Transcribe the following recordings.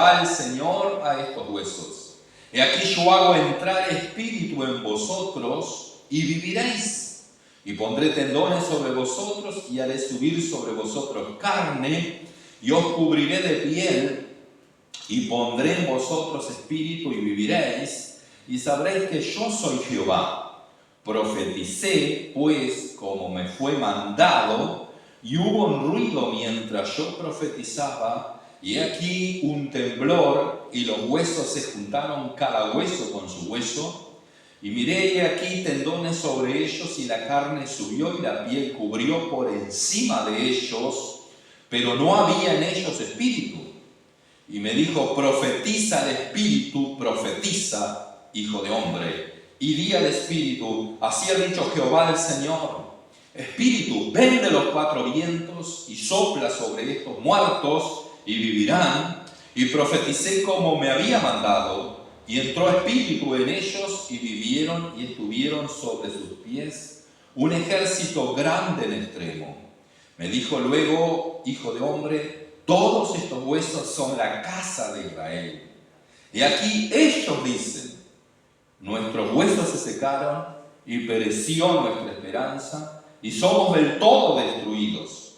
Jehová el Señor a estos huesos: he aquí yo hago entrar espíritu en vosotros y viviréis. Y pondré tendones sobre vosotros y haré subir sobre vosotros carne y os cubriré de piel y pondré en vosotros espíritu y viviréis y sabréis que yo soy Jehová. Profeticé pues como me fue mandado y hubo un ruido mientras yo profetizaba y he aquí un temblor y los huesos se juntaron cada hueso con su hueso. Y miré y aquí tendones sobre ellos y la carne subió y la piel cubrió por encima de ellos, pero no había en ellos espíritu. Y me dijo: profetiza al espíritu, profetiza, hijo de hombre. Y di al espíritu: así ha dicho Jehová el Señor, espíritu, ven de los cuatro vientos y sopla sobre estos muertos y vivirán. Y profeticé como me había mandado. Y entró espíritu en ellos y vivieron y estuvieron sobre sus pies un ejército grande en extremo. Me dijo luego: hijo de hombre, todos estos huesos son la casa de Israel. Y aquí ellos dicen: nuestros huesos se secaron y pereció nuestra esperanza y somos del todo destruidos.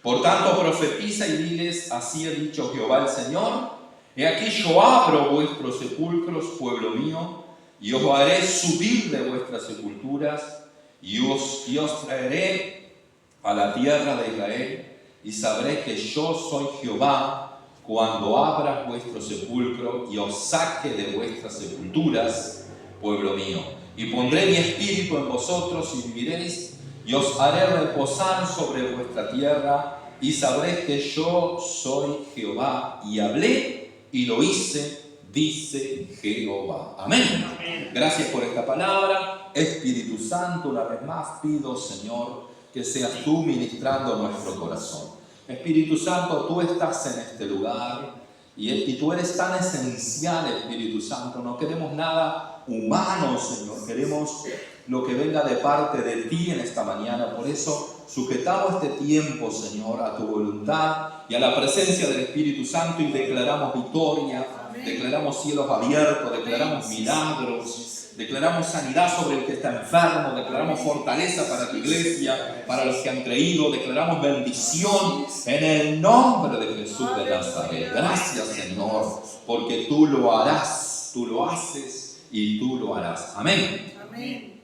Por tanto profetiza y diles: así ha dicho Jehová el Señor, he aquí yo abro vuestros sepulcros, pueblo mío, y os haré subir de vuestras sepulturas, y os traeré a la tierra de Israel, y sabréis que yo soy Jehová, cuando abra vuestro sepulcro y os saque de vuestras sepulturas, pueblo mío. Y pondré mi espíritu en vosotros y viviréis, y os haré reposar sobre vuestra tierra, y sabréis que yo soy Jehová, y hablé y lo hice, dice Jehová. Amén. Amén. Gracias por esta palabra. Espíritu Santo, una vez más pido, Señor, que seas tú ministrando nuestro corazón. Espíritu Santo, tú estás en este lugar y tú eres tan esencial, Espíritu Santo. No queremos nada humano, Señor. Queremos lo que venga de parte de ti en esta mañana. Por eso sujetamos este tiempo, Señor, a tu voluntad y a la presencia del Espíritu Santo y declaramos victoria, declaramos cielos abiertos, declaramos milagros, declaramos sanidad sobre el que está enfermo, declaramos fortaleza para tu iglesia, para los que han creído, declaramos bendición en el nombre de Jesús de Nazaret. Gracias, Señor, porque tú lo harás, tú lo haces y tú lo harás. Amén. Amén.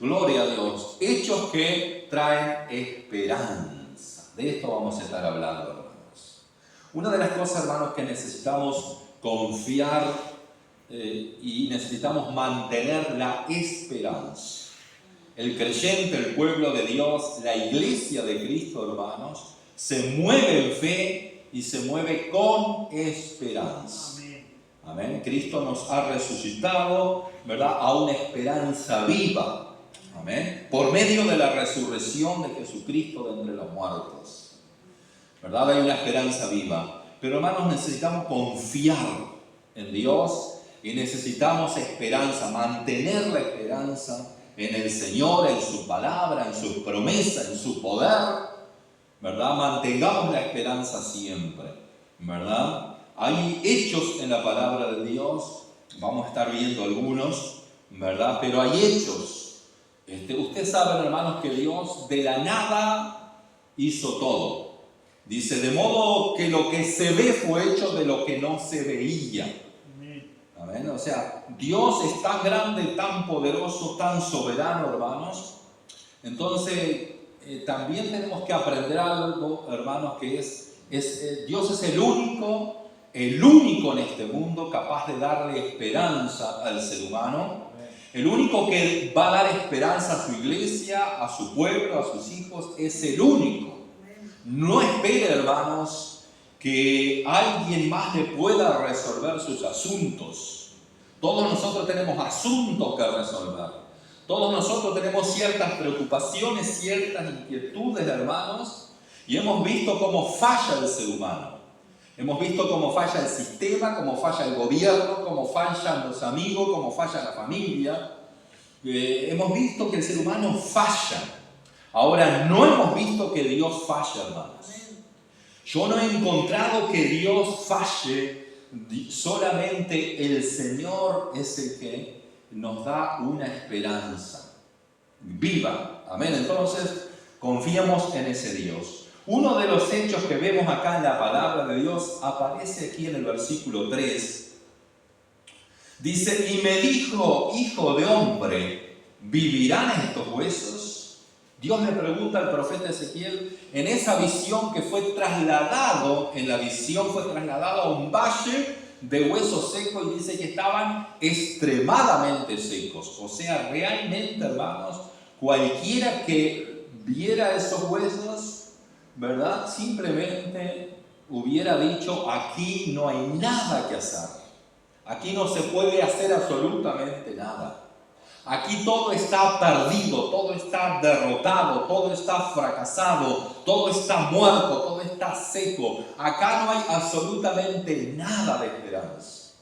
Gloria a Dios. Hechos que traen esperanza. De esto vamos a estar hablando, hermanos. Una de las cosas, hermanos, que necesitamos confiar y necesitamos mantener la esperanza. El creyente, el pueblo de Dios, la iglesia de Cristo, hermanos, se mueve en fe y se mueve con esperanza. Amén. Cristo nos ha resucitado, ¿verdad?, a una esperanza viva. Amén. Por medio de la resurrección de Jesucristo de entre los muertos, ¿verdad? Hay una esperanza viva. Pero, hermanos, necesitamos confiar en Dios y necesitamos esperanza, mantener la esperanza en el Señor, en su palabra, en sus promesas, en su poder, ¿verdad? Mantengamos la esperanza siempre, ¿verdad? Hay hechos en la palabra de Dios, vamos a estar viendo algunos, ¿verdad? Pero hay hechos. Ustedes saben, hermanos, que Dios de la nada hizo todo. Dice: de modo que lo que se ve fue hecho de lo que no se veía. Amén. O sea, Dios es tan grande, tan poderoso, tan soberano, hermanos. Entonces, también tenemos que aprender algo, hermanos, que Dios es el único en este mundo capaz de darle esperanza al ser humano. El único que va a dar esperanza a su iglesia, a su pueblo, a sus hijos, es el único. No espere, hermanos, que alguien más le pueda resolver sus asuntos. Todos nosotros tenemos asuntos que resolver. Todos nosotros tenemos ciertas preocupaciones, ciertas inquietudes, hermanos, y hemos visto cómo falla el ser humano. Hemos visto cómo falla el sistema, cómo falla el gobierno, cómo fallan los amigos, cómo falla la familia. Hemos visto que el ser humano falla. Ahora, no hemos visto que Dios falla, hermanos. Yo no he encontrado que Dios falle solamente el Señor es el que nos da una esperanza viva. Amén. Entonces, confiemos en ese Dios. Uno de los hechos que vemos acá en la palabra de Dios aparece aquí en el versículo 3. Dice, y me dijo, hijo de hombre, ¿vivirán estos huesos? Dios le pregunta al profeta Ezequiel en esa visión que fue trasladado, en la visión fue trasladado a un valle de huesos secos y dice que estaban extremadamente secos. O sea, realmente, hermanos, cualquiera que viera esos huesos, ¿verdad? Simplemente hubiera dicho, aquí no hay nada que hacer. Aquí no se puede hacer absolutamente nada. Aquí todo está perdido, todo está derrotado, todo está fracasado, todo está muerto, todo está seco. Acá no hay absolutamente nada de esperanza.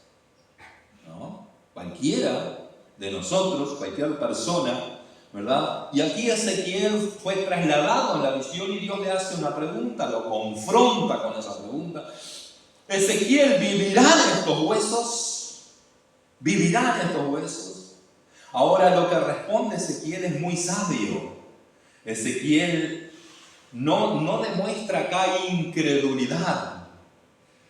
¿No? Cualquiera de nosotros, cualquier persona, ¿verdad? Y aquí Ezequiel fue trasladado en la visión y Dios le hace una pregunta, lo confronta con esa pregunta. Ezequiel, ¿vivirán estos huesos? ¿Vivirán estos huesos? Ahora lo que responde Ezequiel es muy sabio. Ezequiel no demuestra acá incredulidad,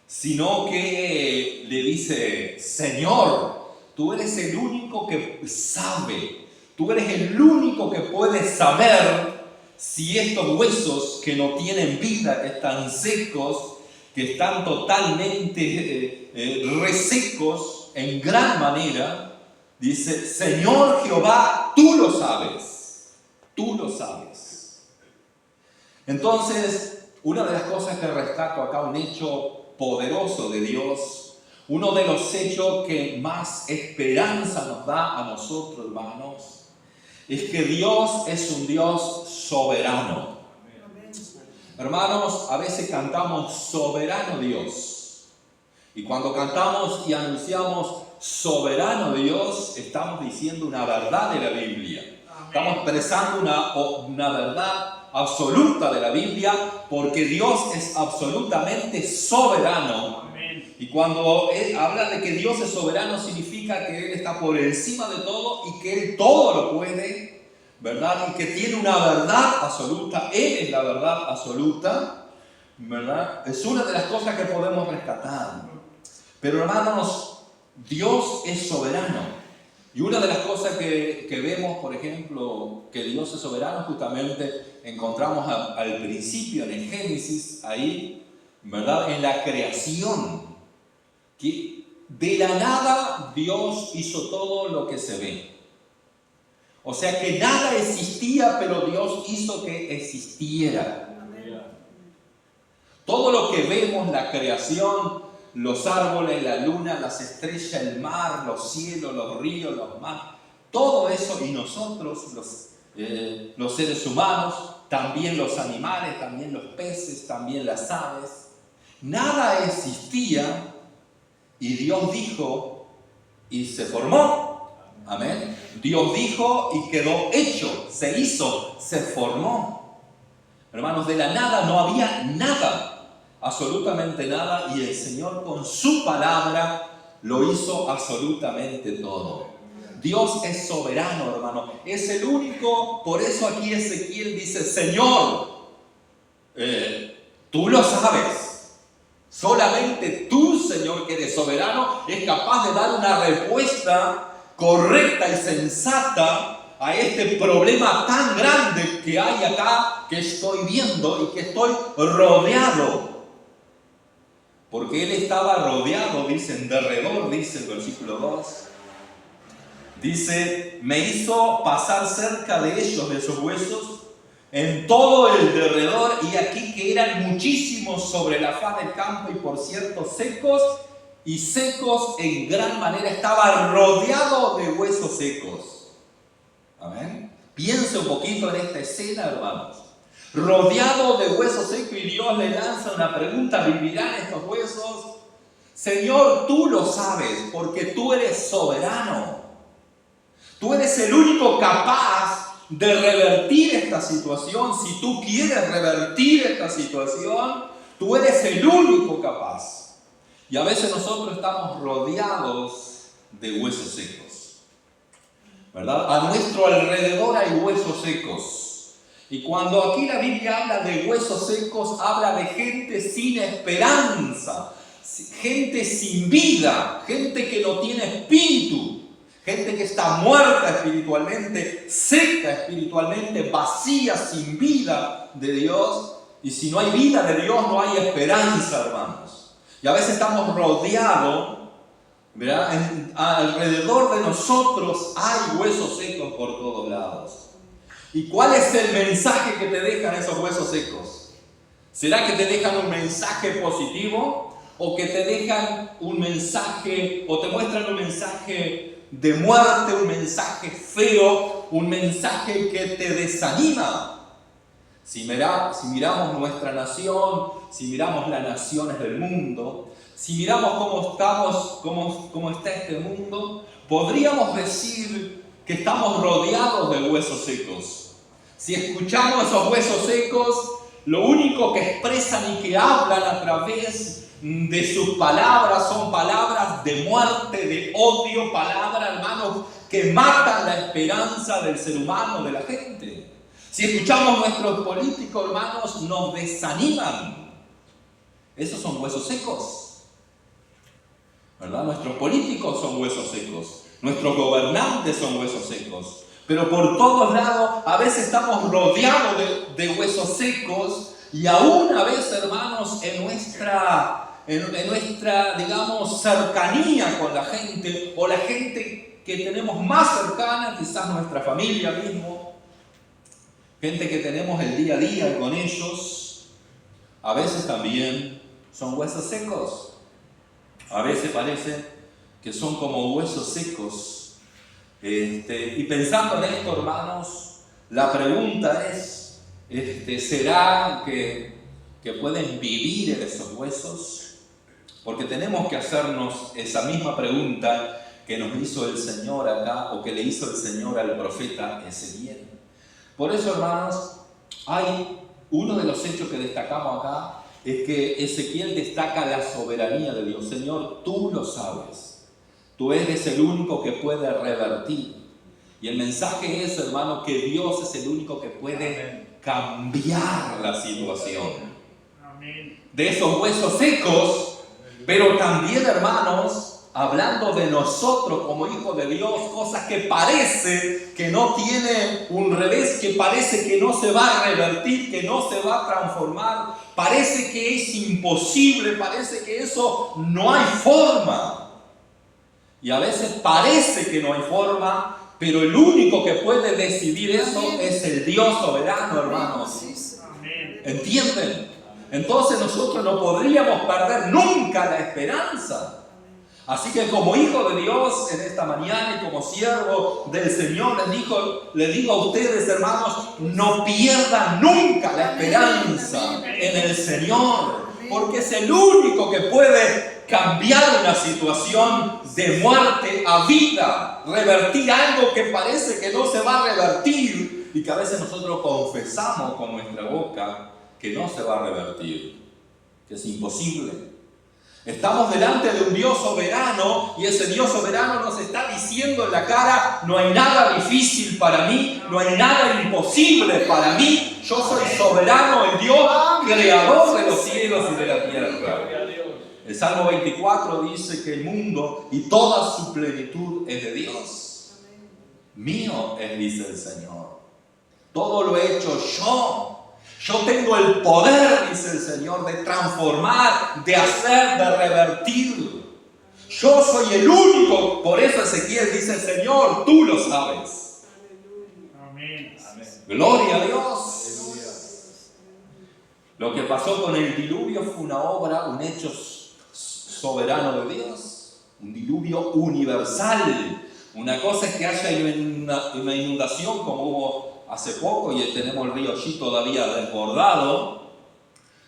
sino que le dice, Señor, tú eres el único que sabe, tú eres el único que puede saber si estos huesos que no tienen vida, que están secos, que están totalmente resecos en gran manera, dice, Señor Jehová, tú lo sabes, tú lo sabes. Entonces, una de las cosas que destaco acá, un hecho poderoso de Dios, uno de los hechos que más esperanza nos da a nosotros, hermanos, es que Dios es un Dios soberano. Hermanos, a veces cantamos soberano Dios. Y cuando cantamos y anunciamos soberano Dios, estamos diciendo una verdad de la Biblia. Estamos expresando una verdad absoluta de la Biblia, porque Dios es absolutamente soberano. Y cuando habla de que Dios es soberano, significa que Él está por encima de todo y que Él todo lo puede, ¿verdad? Y que tiene una verdad absoluta. Él es la verdad absoluta, ¿verdad? Es una de las cosas que podemos rescatar. Pero hermanos, Dios es soberano. Y una de las cosas que vemos, por ejemplo, que Dios es soberano, justamente encontramos al principio, en el Génesis, ahí, ¿verdad? En la creación. Que de la nada Dios hizo todo lo que se ve. O sea que nada existía, pero Dios hizo que existiera. Todo lo que vemos, la creación, los árboles, la luna, las estrellas, el mar, los cielos, los ríos, los mares, todo eso, y nosotros, los seres humanos, también los animales, también los peces, también las aves, nada existía y Dios dijo y se formó. Amén. Dios dijo y quedó hecho, se hizo, se formó. Hermanos, de la nada no había nada. Absolutamente nada, y el Señor con su palabra lo hizo absolutamente todo. Dios es soberano, hermano, es el único. Por eso aquí Ezequiel dice, Señor, tú lo sabes, solamente tú, Señor, que eres soberano, es capaz de dar una respuesta correcta y sensata a este problema tan grande que hay acá, que estoy viendo y que estoy rodeado. Porque él estaba rodeado, dice, en derredor, dice el versículo 2. Dice, me hizo pasar cerca de ellos, de esos huesos, en todo el derredor, y aquí que eran muchísimos sobre la faz del campo, y por cierto secos, y secos en gran manera. Estaba rodeado de huesos secos. Amén. Piense un poquito en esta escena, hermanos. Rodeado de huesos secos, y Dios le lanza una pregunta, ¿vivirán estos huesos? Señor, tú lo sabes, porque tú eres soberano. Tú eres el único capaz de revertir esta situación. Si tú quieres revertir esta situación, tú eres el único capaz. Y a veces nosotros estamos rodeados de huesos secos, ¿verdad? A nuestro alrededor hay huesos secos. Y cuando aquí la Biblia habla de huesos secos, habla de gente sin esperanza, gente sin vida, gente que no tiene espíritu, gente que está muerta espiritualmente, seca espiritualmente, vacía, sin vida de Dios. Y si no hay vida de Dios, no hay esperanza, hermanos. Y a veces estamos rodeados, ¿verdad? Alrededor de nosotros hay huesos secos por todos lados. ¿Y cuál es el mensaje que te dejan esos huesos secos? ¿Será que te dejan un mensaje positivo? ¿O que te dejan un mensaje, o te muestran un mensaje de muerte, un mensaje feo, un mensaje que te desanima? Si miramos nuestra nación, si miramos las naciones del mundo, si miramos cómo está este mundo, podríamos decir que estamos rodeados de huesos secos. Si escuchamos esos huesos secos, lo único que expresan y que hablan a través de sus palabras son palabras de muerte, de odio, palabras, hermanos, que matan la esperanza del ser humano, de la gente. Si escuchamos nuestros políticos, hermanos, nos desaniman. Esos son huesos secos, ¿verdad? Nuestros políticos son huesos secos, nuestros gobernantes son huesos secos. Pero por todos lados, a veces estamos rodeados de huesos secos, y aún a veces, hermanos, en nuestra, digamos, cercanía con la gente, o la gente que tenemos más cercana, quizás nuestra familia mismo, gente que tenemos el día a día con ellos, a veces también son huesos secos. A veces parece que son como huesos secos. Y pensando en esto, hermanos, la pregunta es, ¿será que pueden vivir en esos huesos? Porque tenemos que hacernos esa misma pregunta que nos hizo el Señor acá, o que le hizo el Señor al profeta Ezequiel. Por eso, hermanos, hay uno de los hechos que destacamos acá, es que Ezequiel destaca la soberanía de Dios. Señor, tú lo sabes. Tú eres el único que puede revertir. Y el mensaje es, hermano, que Dios es el único que puede cambiar la situación. De esos huesos secos, pero también, hermanos, hablando de nosotros como hijos de Dios, cosas que parece que no tiene un revés, que parece que no se va a revertir, que no se va a transformar, parece que es imposible, parece que eso no hay forma. Y a veces parece que no hay forma, pero el único que puede decidir eso es el Dios soberano, hermanos. ¿Entienden? Entonces nosotros no podríamos perder nunca la esperanza. Así que como hijo de Dios en esta mañana y como siervo del Señor, les digo a ustedes, hermanos, no pierdan nunca la esperanza en el Señor, porque es el único que puede cambiar una situación de muerte a vida, revertir algo que parece que no se va a revertir y que a veces nosotros confesamos con nuestra boca que no se va a revertir, que es imposible. Estamos delante de un Dios soberano, y ese Dios soberano nos está diciendo en la cara: no hay nada difícil para mí, no hay nada imposible para mí. Yo soy soberano, el Dios creador de los cielos y de la tierra. El Salmo 24 dice que el mundo y toda su plenitud es de Dios. Mío es, dice el Señor. Todo lo he hecho yo. Yo tengo el poder, dice el Señor, de transformar, de hacer, de revertir. Yo soy el único. Por eso Ezequiel dice: Señor, tú lo sabes. Amén. Gloria a Dios. Lo que pasó con el diluvio fue una obra, un hecho soberano de Dios. Un diluvio universal. Una cosa es que haya una inundación como hubo hace poco, y tenemos el río allí todavía desbordado,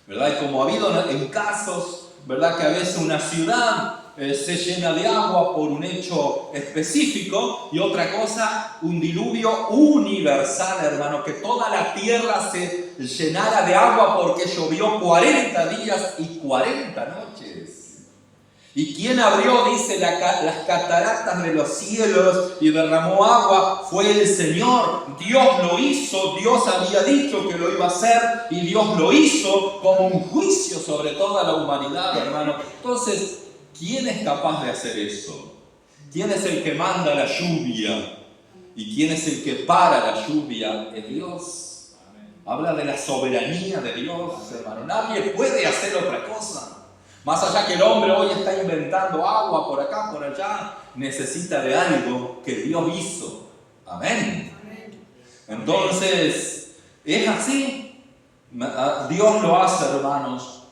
¿verdad? Y como ha habido en casos, ¿verdad?, que a veces una ciudad se llena de agua por un hecho específico, y otra cosa, un diluvio universal, hermano, que toda la tierra se llenara de agua porque llovió 40 días y 40 noches. ¿Y quién abrió, dice, las cataratas de los cielos y derramó agua? Fue el Señor. Dios lo hizo, Dios había dicho que lo iba a hacer y Dios lo hizo como un juicio sobre toda la humanidad, hermano. Entonces, ¿quién es capaz de hacer eso? ¿Quién es el que manda la lluvia? ¿Y quién es el que para la lluvia? Es Dios. Habla de la soberanía de Dios, hermano. Nadie puede hacer otra cosa. Más allá que el hombre hoy está inventando agua por acá, por allá, necesita de algo que Dios hizo. Amén. Entonces, es así. Dios lo hace, hermanos.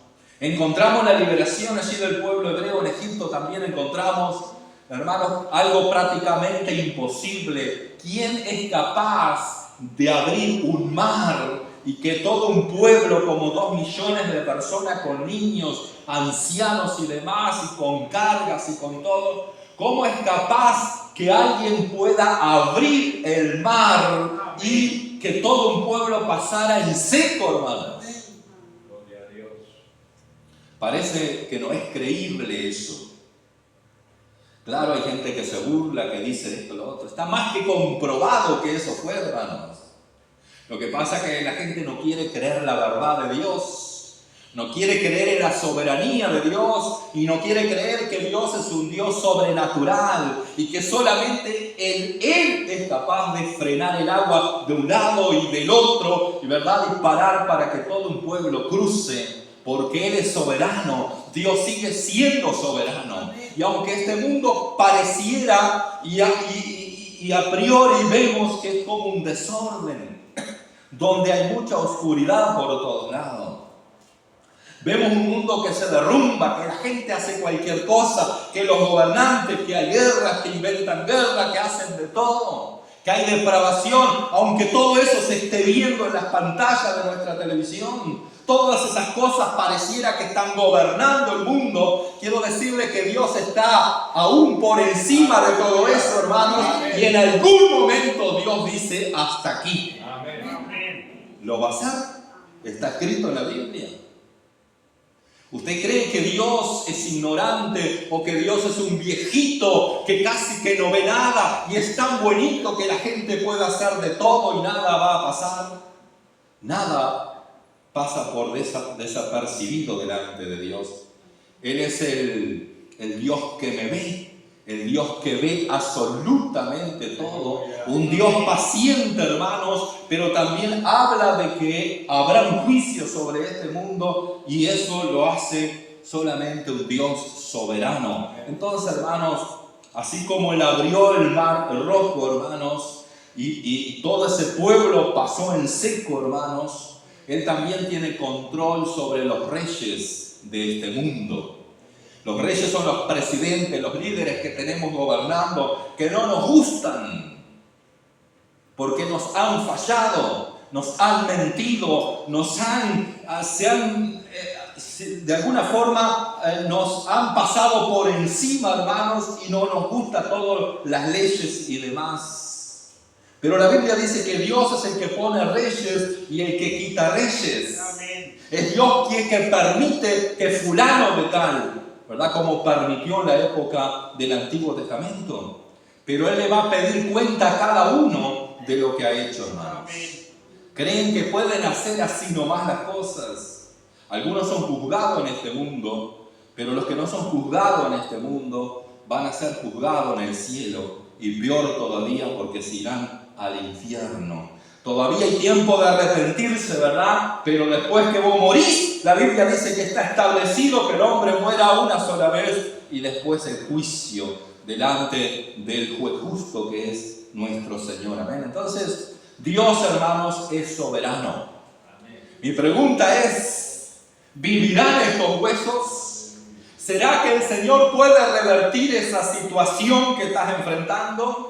Encontramos la liberación allí del pueblo hebreo. En Egipto también encontramos, hermanos, algo prácticamente imposible. ¿Quién es capaz de abrir un mar y que todo un pueblo, como 2 millones de personas con niños, ancianos y demás, y con cargas y con todo, cómo es capaz que alguien pueda abrir el mar y que todo un pueblo pasara en seco, hermanos? Gloria a Dios. Parece que no es creíble eso. Claro, hay gente que se burla, que dice esto, lo otro. Está más que comprobado que eso fue, hermanos. Lo que pasa es que la gente no quiere creer la verdad de Dios, no quiere creer en la soberanía de Dios y no quiere creer que Dios es un Dios sobrenatural y que solamente Él es capaz de frenar el agua de un lado y del otro y, ¿verdad?, disparar para que todo un pueblo cruce, porque Él es soberano. Dios sigue siendo soberano. Y aunque este mundo pareciera y a priori vemos que es como un desorden, donde hay mucha oscuridad por todos lados. Vemos un mundo que se derrumba, que la gente hace cualquier cosa, que los gobernantes, que hay guerras, que inventan guerras, que hacen de todo, que hay depravación, aunque todo eso se esté viendo en las pantallas de nuestra televisión. Todas esas cosas pareciera que están gobernando el mundo. Quiero decirle que Dios está aún por encima de todo eso, hermanos, y en algún momento Dios dice hasta aquí. ¿Lo va a hacer? Está escrito en la Biblia. ¿Usted cree que Dios es ignorante o que Dios es un viejito que casi que no ve nada y es tan bonito que la gente puede hacer de todo y nada va a pasar? Nada pasa por desapercibido delante de Dios. Él es el Dios que me ve. El Dios que ve absolutamente todo, un Dios paciente, hermanos, pero también habla de que habrá un juicio sobre este mundo y eso lo hace solamente un Dios soberano. Entonces, hermanos, así como Él abrió el mar rojo, hermanos, y todo ese pueblo pasó en seco, hermanos, Él también tiene control sobre los reyes de este mundo. Los reyes son los presidentes, los líderes que tenemos gobernando, que no nos gustan, porque nos han fallado, nos han mentido, de alguna forma nos han pasado por encima, hermanos, y no nos gustan todas las leyes y demás. Pero la Biblia dice que Dios es el que pone reyes y el que quita reyes. Amén. Es Dios quien que permite que fulano de tal, ¿verdad?, como permitió en la época del Antiguo Testamento. Pero Él le va a pedir cuenta a cada uno de lo que ha hecho, hermanos. Creen que pueden hacer así nomás las cosas. Algunos son juzgados en este mundo, pero los que no son juzgados en este mundo van a ser juzgados en el cielo, y peor todavía, porque se irán al infierno. Todavía hay tiempo de arrepentirse, ¿verdad? Pero después que vos morís, la Biblia dice que está establecido que el hombre muera una sola vez y después el juicio delante del juez justo que es nuestro Señor. Amén. Entonces, Dios, hermanos, es soberano. Mi pregunta es, ¿vivirán estos huesos? ¿Será que el Señor puede revertir esa situación que estás enfrentando?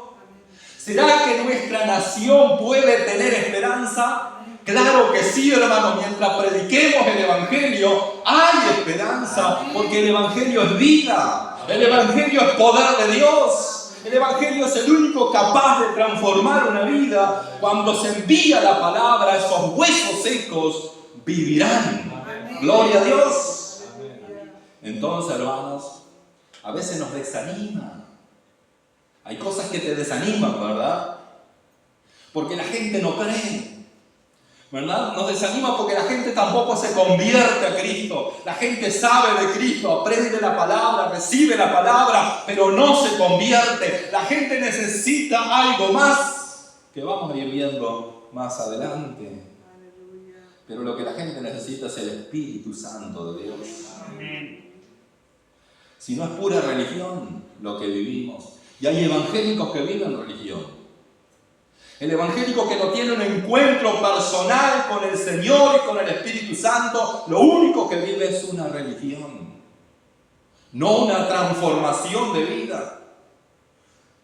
¿Será que nuestra nación puede tener esperanza? Claro que sí, hermano. Mientras prediquemos el Evangelio, hay esperanza, porque el Evangelio es vida. El Evangelio es poder de Dios. El Evangelio es el único capaz de transformar una vida. Cuando se envía la palabra, esos huesos secos vivirán. Gloria a Dios. Entonces, hermanos, a veces nos desanima. Hay cosas que te desaniman, ¿verdad? Porque la gente no cree, ¿verdad? Nos desanima porque la gente tampoco se convierte a Cristo. La gente sabe de Cristo, aprende la palabra, recibe la palabra, pero no se convierte. La gente necesita algo más que vamos a ir viendo más adelante. Pero lo que la gente necesita es el Espíritu Santo de Dios. Amén. Si no es pura religión lo que vivimos. Y hay evangélicos que viven religión. El evangélico que no tiene un encuentro personal con el Señor y con el Espíritu Santo, lo único que vive es una religión, no una transformación de vida.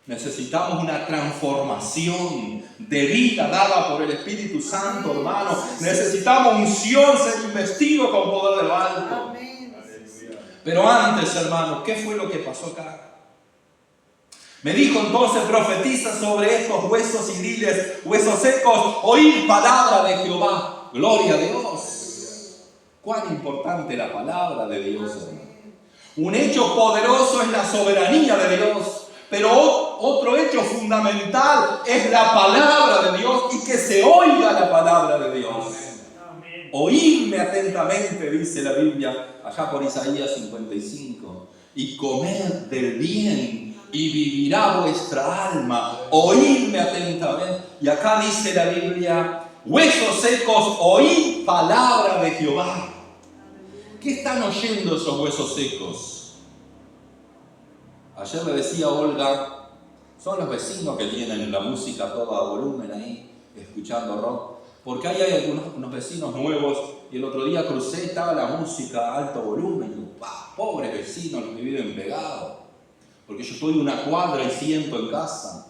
Necesitamos una transformación de vida dada por el Espíritu Santo, hermano. Necesitamos unción, ser investido con poder de lo alto. Pero antes, hermano, ¿qué fue lo que pasó acá? Me dijo entonces, profetiza sobre estos huesos y diles, huesos secos, oíd palabra de Jehová. Gloria a Dios. Cuán importante la palabra de Dios, hermano. Un hecho poderoso es la soberanía de Dios, pero otro hecho fundamental es la palabra de Dios y que se oiga la palabra de Dios. Oídme atentamente, dice la Biblia, allá por Isaías 55, y comed del bien y vivirá vuestra alma. Oídme atentamente. Y acá dice la Biblia, huesos secos, oíd palabra de Jehová. ¿Qué están oyendo esos huesos secos? Ayer le decía a Olga, son los vecinos que tienen la música toda a volumen ahí, escuchando rock. Porque ahí hay unos vecinos nuevos y el otro día crucé y estaba la música a alto volumen. Y digo, pobres vecinos los que viven pegados. Porque yo estoy una cuadra y siento en casa.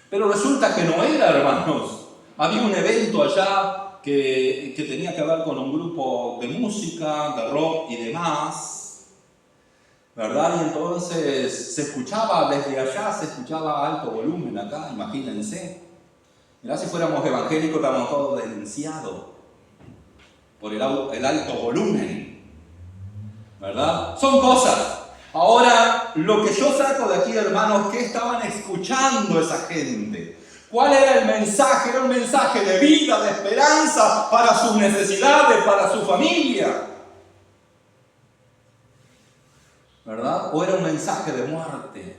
Pero resulta que no era, hermanos. Había un evento allá que tenía que ver con un grupo de música, de rock y demás, ¿verdad? Y entonces se escuchaba desde allá, se escuchaba a alto volumen acá, imagínense. Mirá, si fuéramos evangélicos, estamos todos denunciados por el alto volumen, ¿verdad? Son cosas. Ahora, lo que yo saco de aquí, hermanos, ¿qué estaban escuchando esa gente? ¿Cuál era el mensaje? Era un mensaje de vida, de esperanza para sus necesidades, para su familia, ¿verdad? ¿O era un mensaje de muerte?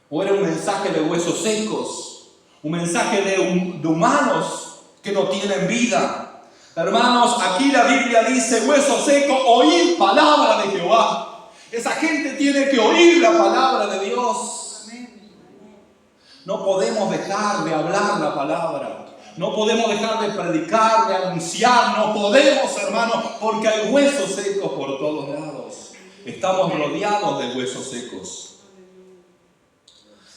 ¿O era un mensaje de huesos secos? ¿Un mensaje de humanos que no tienen vida? Hermanos, aquí la Biblia dice, hueso seco, oíd palabra de Jehová. Esa gente tiene que oír la palabra de Dios. No podemos dejar de hablar la palabra. No podemos dejar de predicar, de anunciar. No podemos, hermanos, porque hay huesos secos por todos lados. Estamos rodeados de huesos secos.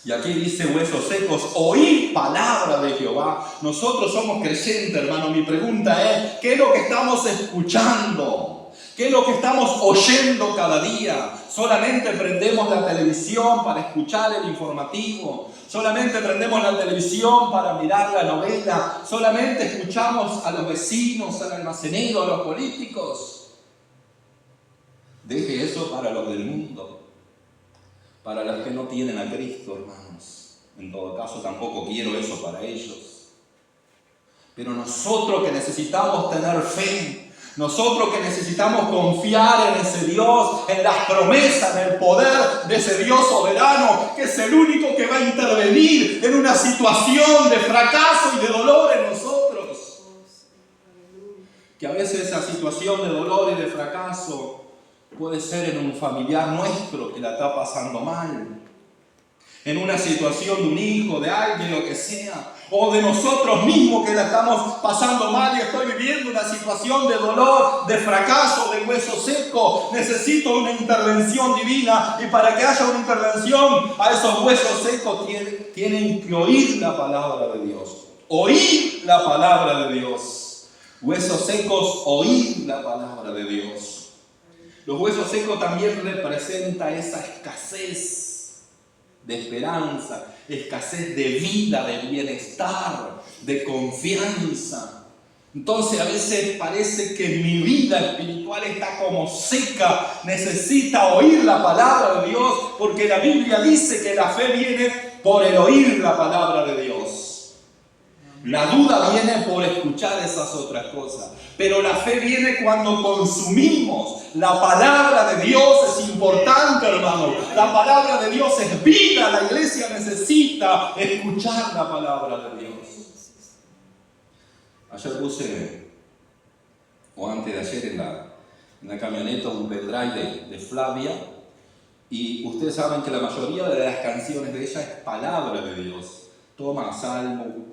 Y aquí dice huesos secos, oíd palabra de Jehová. Nosotros somos creyentes, hermano. Mi pregunta es, ¿qué es lo que estamos escuchando? ¿Qué es lo que estamos oyendo cada día? Solamente prendemos la televisión para escuchar el informativo. Solamente prendemos la televisión para mirar la novela. Solamente escuchamos a los vecinos, al almacenero, a los políticos. Deje eso para los del mundo. Para los que no tienen a Cristo, hermanos. En todo caso, tampoco quiero eso para ellos. Pero nosotros que necesitamos tener fe, nosotros que necesitamos confiar en ese Dios, en las promesas, en el poder de ese Dios soberano, que es el único que va a intervenir en una situación de fracaso y de dolor en nosotros. Que a veces esa situación de dolor y de fracaso puede ser en un familiar nuestro que la está pasando mal, en una situación de un hijo, de alguien, lo que sea, o de nosotros mismos que la estamos pasando mal y estoy viviendo una situación de dolor, de fracaso, de hueso seco. Necesito una intervención divina, y para que haya una intervención a esos huesos secos tienen que oír la palabra de Dios. Oír la palabra de Dios. Huesos secos, oír la palabra de Dios. Los huesos secos también representan esa escasez de esperanza, escasez de vida, de bienestar, de confianza. Entonces a veces parece que mi vida espiritual está como seca, necesita oír la palabra de Dios, porque la Biblia dice que la fe viene por el oír la palabra de Dios. La duda viene por escuchar esas otras cosas, pero la fe viene cuando consumimos. La palabra de Dios es importante, hermano. La palabra de Dios es vida. La iglesia necesita escuchar la palabra de Dios. Ayer puse, o antes de ayer, en la camioneta un pendrive de Flavia, y ustedes saben que la mayoría de las canciones de ella es palabra de Dios. Toma, salmo.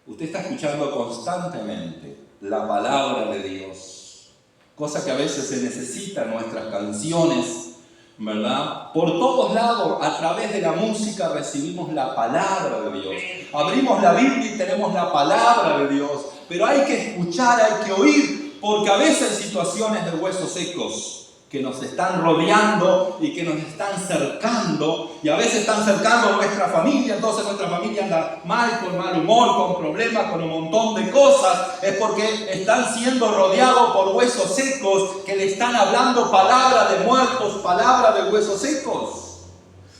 Usted está escuchando constantemente la palabra de Dios, cosa que a veces se necesita en nuestras canciones, ¿verdad? Por todos lados, a través de la música recibimos la palabra de Dios. Abrimos la Biblia y tenemos la palabra de Dios. Pero hay que escuchar, hay que oír, porque a veces hay situaciones de huesos secos que nos están rodeando y que nos están cercando, y a veces están cercando a nuestra familia. Entonces nuestra familia anda mal, con mal humor, con problemas, con un montón de cosas. Es porque están siendo rodeados por huesos secos que le están hablando palabra de muertos, palabra de huesos secos.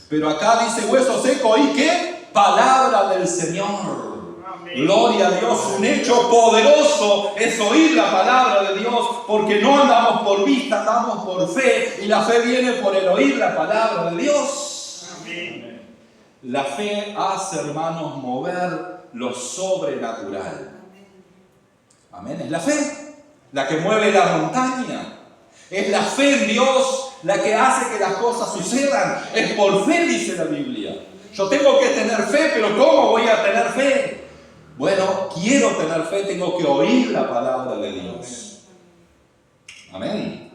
Pero acá dice hueso seco, ¿y qué? Palabra del Señor. Gloria a Dios, un hecho poderoso es oír la palabra de Dios, porque no andamos por vista, andamos por fe, y la fe viene por el oír la palabra de Dios. Amén. La fe hace, hermanos, mover lo sobrenatural. Amén. Es la fe la que mueve la montaña. Es la fe en Dios la que hace que las cosas sucedan. Es por fe, dice la Biblia. Yo tengo que tener fe, pero ¿cómo voy a tener fe? Bueno, quiero tener fe, tengo que oír la palabra de Dios. Amén.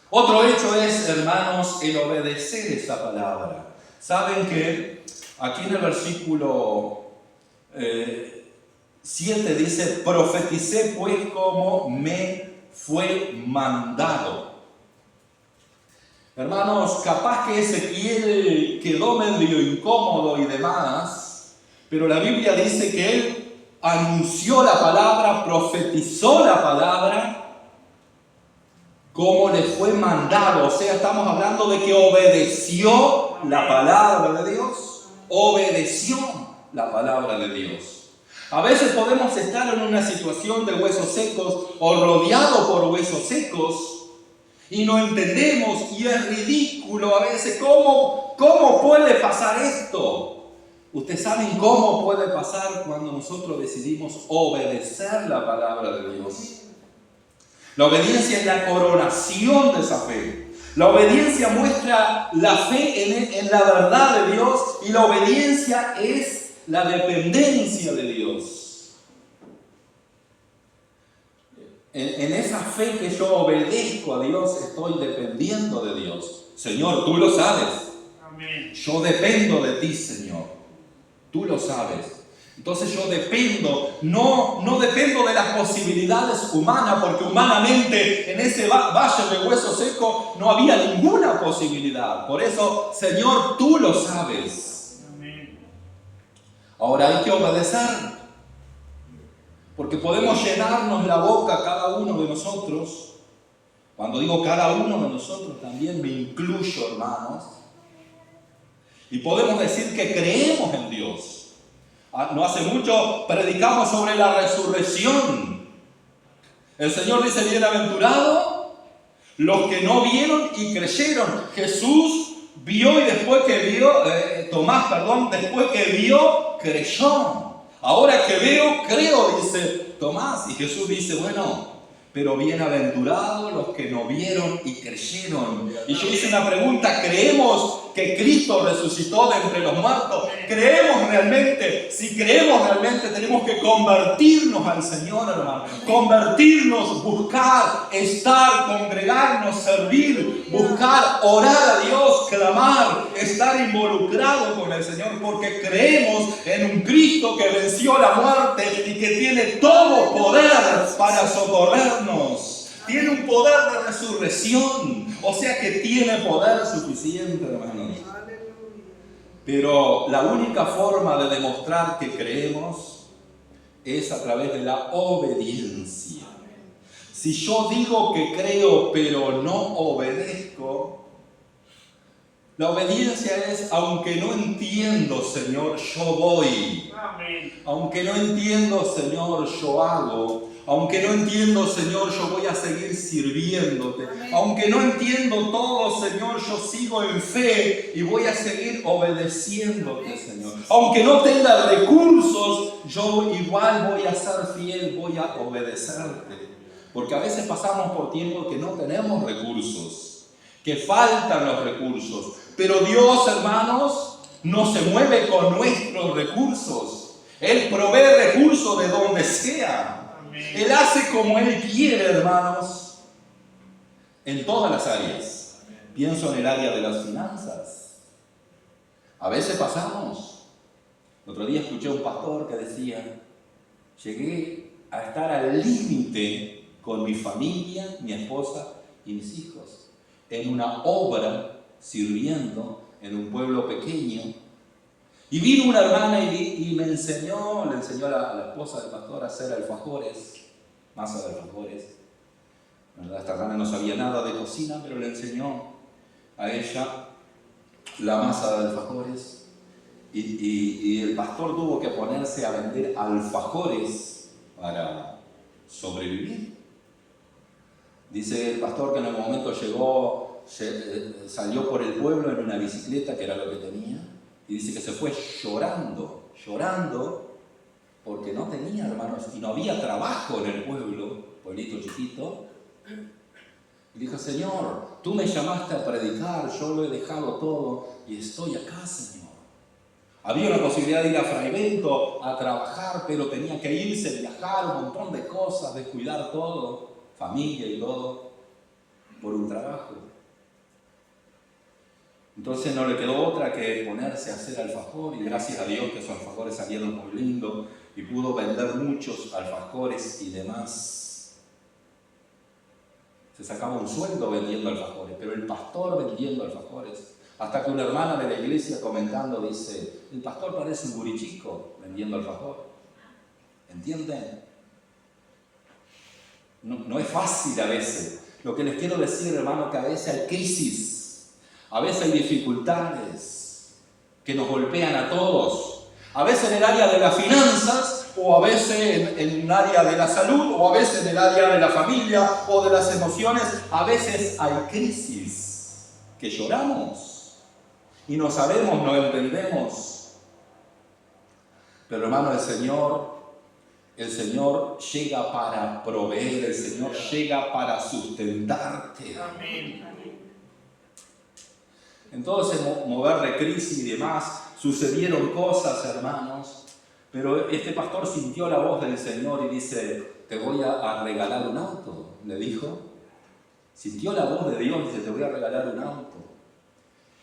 Otro hecho es, hermanos, el obedecer esa palabra. Saben que aquí en el versículo 7 dice: profeticé pues como me fue mandado. Hermanos, capaz que Ezequiel quedó medio incómodo y demás, pero la Biblia dice que él anunció la palabra, profetizó la palabra como le fue mandado. O sea, estamos hablando de que obedeció la palabra de Dios. Obedeció la palabra de Dios. A veces podemos estar en una situación de huesos secos o rodeados por huesos secos y no entendemos, y es ridículo a veces. ¿Cómo puede pasar esto? Ustedes saben cómo puede pasar cuando nosotros decidimos obedecer la palabra de Dios. La obediencia es la coronación de esa fe. La obediencia muestra la fe en la verdad de Dios, y la obediencia es la dependencia de Dios. En esa fe que yo obedezco a Dios, estoy dependiendo de Dios. Señor, tú lo sabes. Amén. Yo dependo de ti, Señor. Tú lo sabes. Entonces yo dependo, no dependo de las posibilidades humanas, porque humanamente en ese valle de hueso seco no había ninguna posibilidad. Por eso, Señor, tú lo sabes. Amén. Ahora hay que obedecer, porque podemos llenarnos la boca cada uno de nosotros. Cuando digo cada uno de nosotros, también me incluyo, hermanos. Y podemos decir que creemos en Dios. No hace mucho predicamos sobre la resurrección. El Señor dice: bienaventurados los que no vieron y creyeron. Jesús vio, y después que vio, después que vio, creyó. Ahora que veo, creo, dice Tomás. Y Jesús dice: bueno, pero bienaventurados los que no vieron y creyeron. Y yo hice una pregunta: ¿creemos que Cristo resucitó de entre los muertos? ¿Creemos realmente? Si creemos realmente, tenemos que convertirnos al Señor, hermano. Convertirnos, buscar, estar, congregarnos, servir, buscar, orar a Dios, clamar, estar involucrado con el Señor, porque creemos en un Cristo que venció la muerte y que tiene todo poder para socorrernos. Tiene un poder de resurrección, o sea que tiene poder suficiente, hermanos. Pero la única forma de demostrar que creemos es a través de la obediencia. Si yo digo que creo pero no obedezco, la obediencia es, aunque no entiendo, Señor, yo voy. Amén. Aunque no entiendo, Señor, yo hago. Aunque no entiendo, Señor, yo voy a seguir sirviéndote. Amén. Aunque no entiendo todo, Señor, yo sigo en fe y voy a seguir obedeciéndote, Señor. Aunque no tenga recursos, yo igual voy a ser fiel, voy a obedecerte. Porque a veces pasamos por tiempos que no tenemos recursos, que faltan los recursos. Pero Dios, hermanos, no se mueve con nuestros recursos. Él provee recursos de donde sea. Amén. Él hace como Él quiere, hermanos, en todas las áreas. Pienso en el área de las finanzas. A veces pasamos. El otro día escuché a un pastor que decía, llegué a estar al límite con mi familia, mi esposa y mis hijos, en una obra, sirviendo en un pueblo pequeño. Y vino una hermana y le enseñó a la esposa del pastor a hacer alfajores, masa de alfajores. Esta hermana no sabía nada de cocina, pero le enseñó a ella la masa de alfajores. Y el pastor tuvo que ponerse a vender alfajores para sobrevivir. Dice el pastor que en algún momento salió por el pueblo en una bicicleta, que era lo que tenía, y dice que se fue llorando, porque no tenía, hermanos, y no había trabajo en el pueblito chiquito. Y dijo, Señor, tú me llamaste a predicar, yo lo he dejado todo y estoy acá, Señor. Había una posibilidad de ir a Fraivento a trabajar, pero tenía que irse, viajar, un montón de cosas, descuidar todo, familia y todo, por un trabajo. Entonces no le quedó otra que ponerse a hacer alfajor, y gracias a Dios que esos alfajores salieron muy lindos y pudo vender muchos alfajores y demás. Se sacaba un sueldo vendiendo alfajores, pero el pastor vendiendo alfajores. Hasta que una hermana de la iglesia comentando dice, el pastor parece un gurí chico vendiendo alfajor. ¿Entienden? No es fácil a veces. Lo que les quiero decir, hermano, que a veces hay crisis, a veces hay dificultades que nos golpean a todos. A veces en el área de las finanzas, o a veces en el área de la salud, o a veces en el área de la familia o de las emociones. A veces hay crisis que lloramos y no sabemos, no entendemos. Pero hermano, el Señor llega para proveer, el Señor llega para sustentarte. Amén. Entonces, mover de crisis y demás, sucedieron cosas, hermanos, pero este pastor sintió la voz del Señor y dice, te voy a regalar un auto, le dijo. Sintió la voz de Dios y dice, te voy a regalar un auto.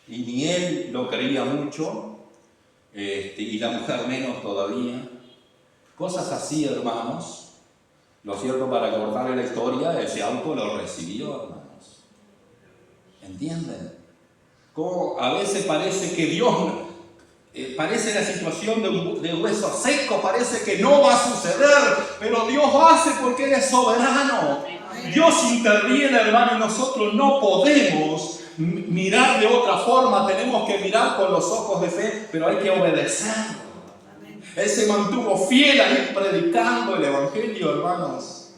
Y ni él lo quería mucho, y la mujer menos todavía. Cosas así, hermanos. Lo cierto, para cortarle la historia, ese auto lo recibió, hermanos. ¿Entienden? Como a veces parece que Dios, parece la situación de hueso seco, parece que no va a suceder, pero Dios hace porque Él es soberano. Dios interviene, hermano, y nosotros no podemos mirar de otra forma, tenemos que mirar con los ojos de fe, pero hay que obedecer. Él se mantuvo fiel a ir predicando el Evangelio, hermanos.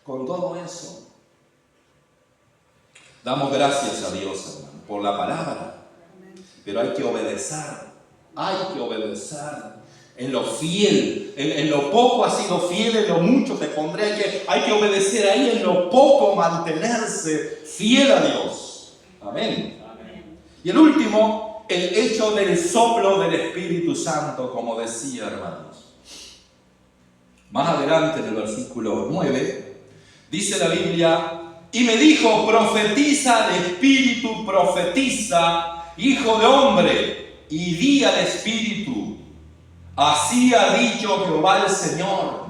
Con todo eso, damos gracias a Dios, hermano, por la palabra. Pero hay que obedecer. Hay que obedecer. En lo fiel, en lo poco has sido fiel, en lo mucho te pondré. Hay que obedecer ahí, en lo poco mantenerse fiel a Dios. Amén. Y el último, el hecho del soplo del Espíritu Santo, como decía, hermanos. Más adelante en el versículo 9, dice la Biblia, y me dijo, profetiza al Espíritu, profetiza, hijo de hombre, y di al Espíritu, así ha dicho Jehová el Señor,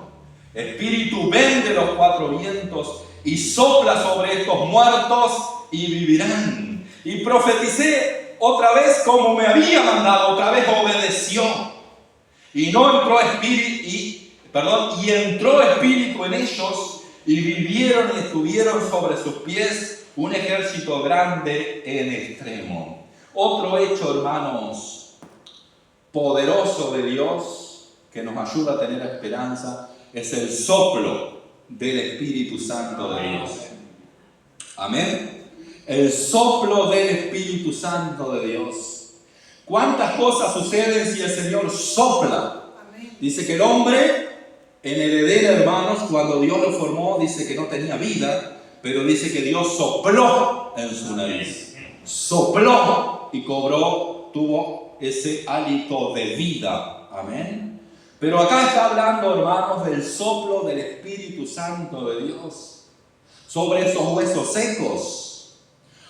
Espíritu, ven de los cuatro vientos, y sopla sobre estos muertos, y vivirán. Y profeticé otra vez como me había mandado, otra vez obedeció. Y entró espíritu en ellos, y vivieron y estuvieron sobre sus pies un ejército grande en extremo. Otro hecho, hermanos, poderoso de Dios, que nos ayuda a tener esperanza, es el soplo del Espíritu Santo de Dios. Amén. El soplo del Espíritu Santo de Dios. ¿Cuántas cosas suceden si el Señor sopla? Dice que el hombre en el Edén, hermanos, cuando Dios lo formó, dice que no tenía vida, pero dice que Dios sopló en su nariz. Sopló y tuvo ese hálito de vida. Amén. Pero acá está hablando, hermanos, del soplo del Espíritu Santo de Dios sobre esos huesos secos.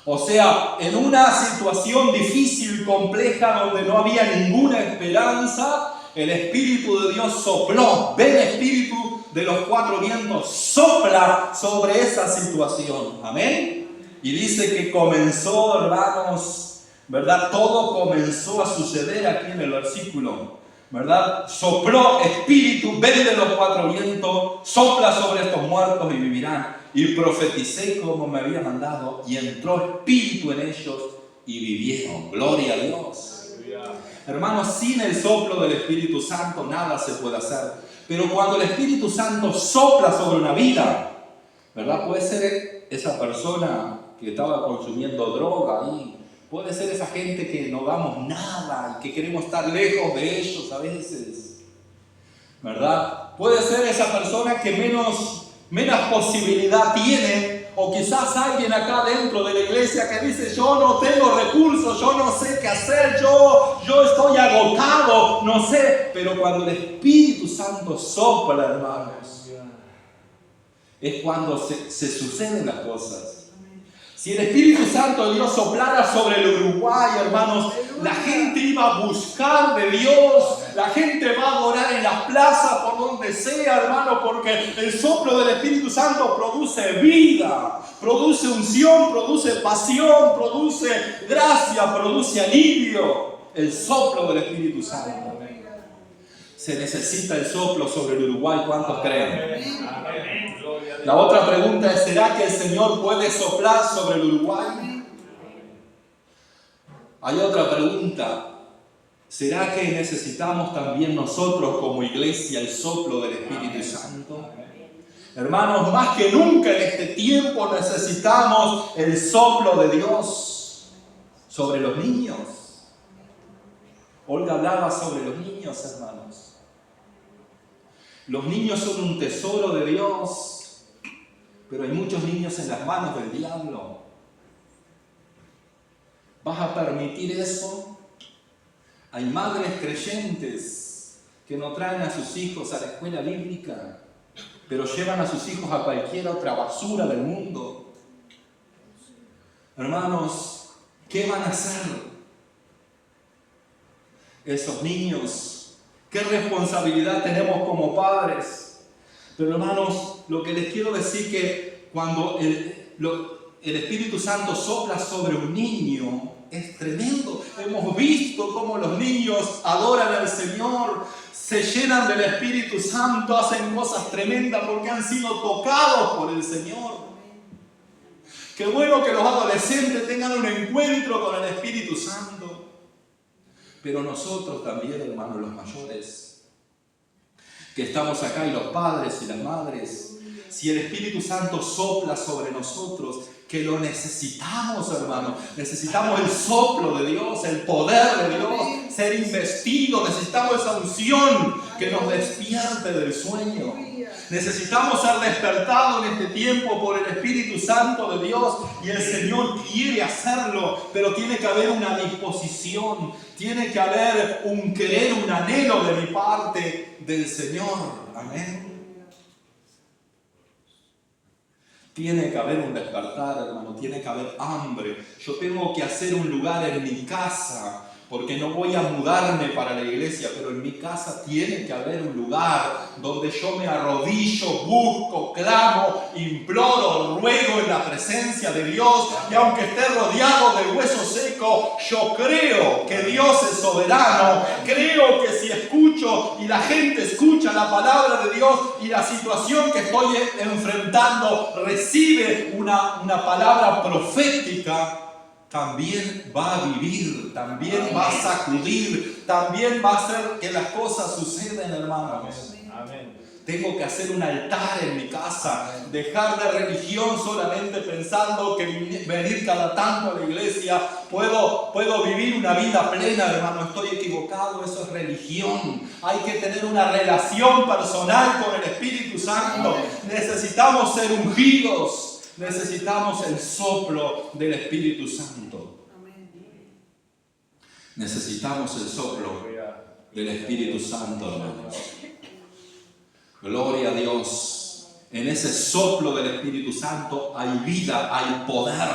O sea, en una situación difícil, compleja, donde no había ninguna esperanza, el Espíritu de Dios sopló. Ven, Espíritu de los cuatro vientos, sopla sobre esa situación. Amén. Y dice que comenzó, hermanos, ¿verdad? Todo comenzó a suceder aquí en el versículo, ¿verdad? Sopló Espíritu, ven de los cuatro vientos, sopla sobre estos muertos y vivirán. Y profeticé como me había mandado, y entró Espíritu en ellos y vivieron. Gloria a Dios. Hermanos, sin el soplo del Espíritu Santo nada se puede hacer. Pero cuando el Espíritu Santo sopla sobre una vida, ¿verdad? Puede ser esa persona que estaba consumiendo droga ahí. Puede ser esa gente que no damos nada y que queremos estar lejos de ellos a veces, ¿verdad? Puede ser esa persona que menos posibilidad tiene, o quizás alguien acá dentro de la iglesia que dice: yo no tengo recursos, yo no sé qué hacer, yo estoy agotado, no sé. Pero cuando el Espíritu Santo sopla, hermanos, es cuando se suceden las cosas. Si el Espíritu Santo de Dios soplara sobre el Uruguay, hermanos, la gente iba a buscar de Dios, la gente va a adorar en las plazas, por donde sea, hermano, porque el soplo del Espíritu Santo produce vida, produce unción, produce pasión, produce gracia, produce alivio. El soplo del Espíritu Santo. Se necesita el soplo sobre el Uruguay. ¿Cuántos creen? La otra pregunta es: ¿será que el Señor puede soplar sobre el Uruguay? Hay otra pregunta: ¿será que necesitamos también nosotros como iglesia el soplo del Espíritu Santo? Hermanos, más que nunca en este tiempo necesitamos el soplo de Dios sobre los niños. Olga hablaba sobre los niños, hermanos. Los niños son un tesoro de Dios, pero hay muchos niños en las manos del diablo. ¿Vas a permitir eso? Hay madres creyentes que no traen a sus hijos a la escuela bíblica, pero llevan a sus hijos a cualquier otra basura del mundo. Hermanos, ¿qué van a hacer esos niños? ¿Qué responsabilidad tenemos como padres? Pero hermanos, lo que les quiero decir que cuando el Espíritu Santo sopla sobre un niño, es tremendo. Hemos visto cómo los niños adoran al Señor, se llenan del Espíritu Santo, hacen cosas tremendas porque han sido tocados por el Señor. Qué bueno que los adolescentes tengan un encuentro con el Espíritu Santo. Pero nosotros también, hermanos, los mayores, que estamos acá, y los padres y las madres, si el Espíritu Santo sopla sobre nosotros, que lo necesitamos, hermano, necesitamos el soplo de Dios, el poder de Dios, ser investidos, necesitamos esa unción que nos despierte del sueño. Necesitamos ser despertados en este tiempo por el Espíritu Santo de Dios, y el Señor quiere hacerlo, pero tiene que haber una disposición, tiene que haber un querer, un anhelo de mi parte del Señor. Amén. Tiene que haber un despertar, hermano, tiene que haber hambre. Yo tengo que hacer un lugar en mi casa porque no voy a mudarme para la iglesia, pero en mi casa tiene que haber un lugar donde yo me arrodillo, busco, clamo, imploro, ruego en la presencia de Dios, y aunque esté rodeado de hueso seco, yo creo que Dios es soberano, creo que si escucho y la gente escucha la palabra de Dios y la situación que estoy enfrentando recibe una palabra profética, también va a vivir, también va a sacudir, también va a hacer que las cosas sucedan, hermanos. Amén. Tengo que hacer un altar en mi casa, dejar de religión solamente pensando que venir cada tanto a la iglesia, puedo vivir una vida plena, hermano. Estoy equivocado, eso es religión. Hay que tener una relación personal con el Espíritu Santo. Necesitamos ser ungidos. Necesitamos el soplo del Espíritu Santo. Necesitamos el soplo del Espíritu Santo, hermanos. Gloria a Dios. En ese soplo del Espíritu Santo hay vida, hay poder,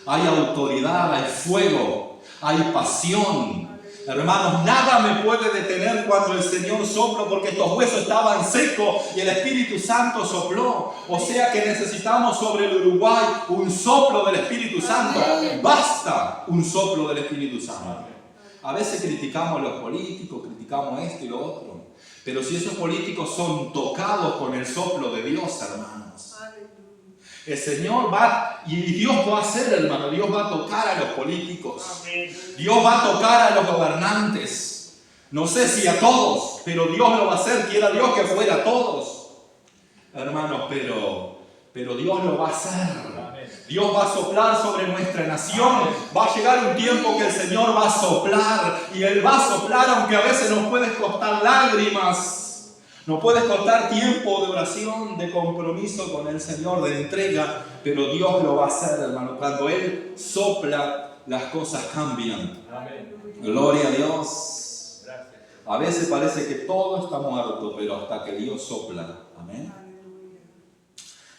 hay autoridad, hay fuego, hay pasión. Hermanos, nada me puede detener cuando el Señor sopla, porque estos huesos estaban secos y el Espíritu Santo sopló. O sea que necesitamos sobre el Uruguay un soplo del Espíritu Santo. Basta un soplo del Espíritu Santo. A veces criticamos a los políticos, criticamos esto y lo otro. Pero si esos políticos son tocados con el soplo de Dios, hermanos, el Señor va, y Dios va a hacer, hermano, Dios va a tocar a los políticos. Dios va a tocar a los gobernantes. No sé si a todos, pero Dios lo va a hacer. Quiera Dios que fuera a todos, hermanos, pero Dios lo va a hacer. Dios va a soplar sobre nuestra nación. Va a llegar un tiempo que el Señor va a soplar, y Él va a soplar aunque a veces nos puede costar lágrimas. Nos puede costar tiempo de oración, de compromiso con el Señor, de entrega, pero Dios lo va a hacer, hermano. Cuando Él sopla, las cosas cambian. Amén. Gloria a Dios. Gracias. A veces parece que todo está muerto, pero hasta que Dios sopla. Amén.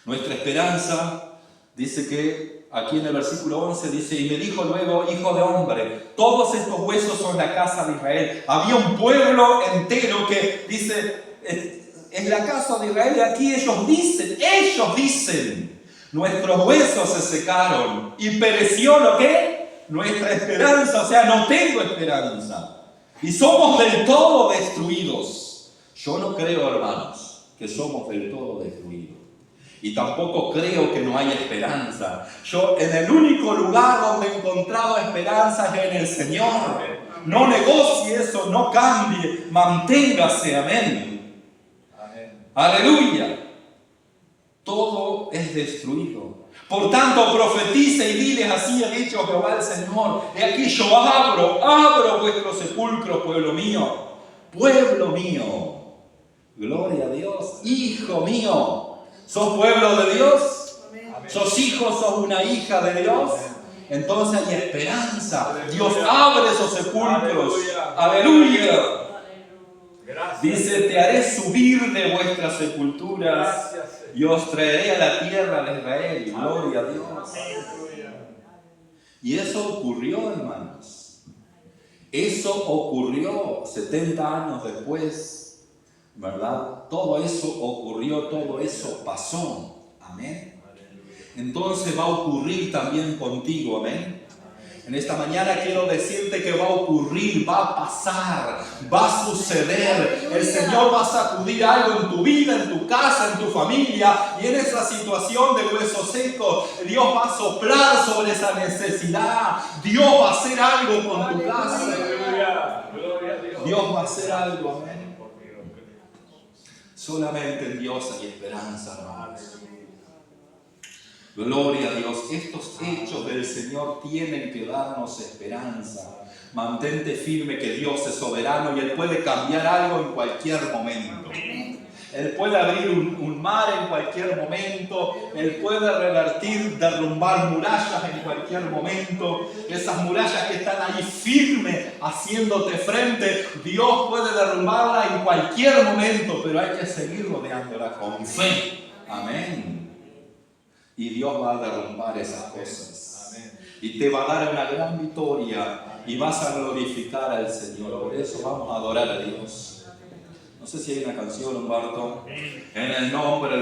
Nuestra esperanza, dice que aquí en el versículo 11, dice: y me dijo luego, hijo de hombre, todos estos huesos son la casa de Israel. Había un pueblo entero que dice, en la casa de Israel, y aquí ellos dicen, nuestros huesos se secaron y pereció lo que, nuestra esperanza, o sea, no tengo esperanza. Y somos del todo destruidos. Yo no creo, hermanos, que somos del todo destruidos. Y tampoco creo que no haya esperanza. Yo en el único lugar donde he encontrado esperanza es en el Señor. No negocie eso, no cambie, manténgase, amén. Aleluya. Todo es destruido. Por tanto, profetice y diles: así ha dicho Jehová el Señor. He aquí yo abro vuestro sepulcro, pueblo mío. Pueblo mío. Gloria a Dios. Hijo mío. ¿Sos pueblo de Dios? Amén. ¿Sos hijo, sos una hija de Dios? Entonces hay esperanza. Aleluya. Dios abre esos sepulcros. Aleluya. Gracias. Dice: te haré subir de vuestras sepulturas. Gracias, y os traeré a la tierra de Israel. Gloria a Dios. Y eso ocurrió, hermanos. Eso ocurrió 70 años después, ¿verdad? Todo eso ocurrió, todo eso pasó. Amén. Entonces va a ocurrir también contigo. Amén. En esta mañana quiero decirte que va a ocurrir, va a pasar, va a suceder. El Señor va a sacudir algo en tu vida, en tu casa, en tu familia. Y en esa situación de huesos secos, Dios va a soplar sobre esa necesidad. Dios va a hacer algo con tu casa. Dios va a hacer algo. Amén. Solamente en Dios hay esperanza, hermanos. Gloria a Dios. Estos hechos del Señor tienen que darnos esperanza. Mantente firme que Dios es soberano y Él puede cambiar algo en cualquier momento. Él puede abrir un mar en cualquier momento. Él puede revertir, derrumbar murallas en cualquier momento. Esas murallas que están ahí firmes, haciéndote frente, Dios puede derrumbarlas en cualquier momento, pero hay que seguir rodeándola con fe. Amén. Y Dios va a derrumbar esas cosas. Amén. Y te va a dar una gran victoria y vas a glorificar al Señor. Por eso vamos a adorar a Dios. No sé si hay una canción, Humberto. En el nombre